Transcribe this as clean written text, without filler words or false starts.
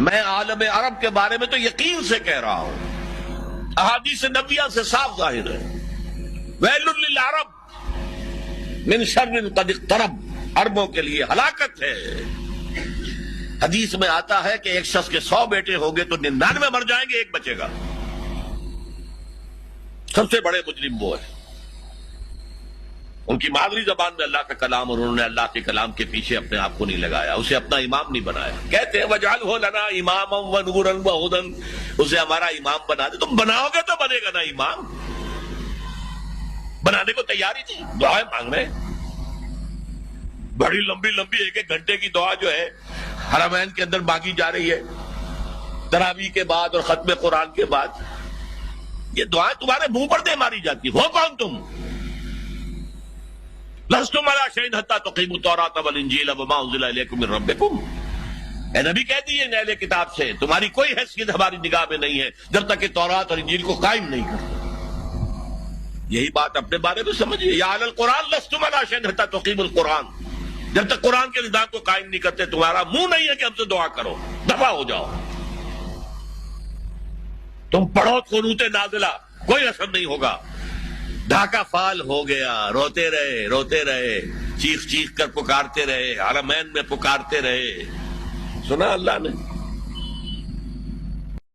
میں عالم عرب کے بارے میں تو یقین سے کہہ رہا ہوں، احادیث نبویہ سے صاف ظاہر ہے، ویل للعرب من شر قد اقترب، عربوں کے لیے ہلاکت ہے۔ حدیث میں آتا ہے کہ ایک شخص کے 100 بیٹے ہوں گے تو 99 مر جائیں گے، ایک بچے گا۔ سب سے بڑے مجرم وہ ہے، ان کی مادری زبان میں اللہ کا کلام، اور انہوں نے اللہ کے کلام کے پیچھے اپنے آپ کو نہیں لگایا، اسے اپنا امام نہیں بنایا۔ کہتے ہیں وَاجْعَلْهُ لَنَا إِمَامًا وَنُورًا وَهُدًى، اسے ہمارا امام بنا دے۔ تم بناؤ گے تو بنے گا نا امام، بنانے کو تیاری تھی، دعائیں مانگ رہے ہیں بڑی لمبی لمبی، ایک ایک گھنٹے کی دعا جو ہے حرمین کے اندر مانگی جا رہی ہے تراویح کے بعد اور ختم قرآن کے بعد۔ یہ دعائیں تمہارے منہ پر دے ماری جاتی، ہو کون تم؟ لستم علی شیء حتی تقیموا التوراۃ والانجیل وما انزل الیکم من ربکم، اے نبی کہہ دیجیے اہل کتاب سے تمہاری کوئی حیثیت ہماری نگاہ میں نہیں ہے جب تک کہ تورات اور انجیل کو قائم نہیں کرتے۔ یہی بات اپنے بارے میں سمجھیے، یا اہل القرآن لستم علی شیء حتی تقیموا القرآن، جب تک قرآن کے نظام کو قائم نہیں کرتے تمہارا منہ نہیں ہے کہ ہم سے دعا کرو، دفع ہو جاؤ۔ تم پڑھو قنوت نازلہ، کوئی اثر نہیں ہوگا۔ ڈھاکہ فال ہو گیا، روتے رہے، چیخ چیخ کر پکارتے رہے، حرمین میں پکارتے رہے، سنا اللہ نے۔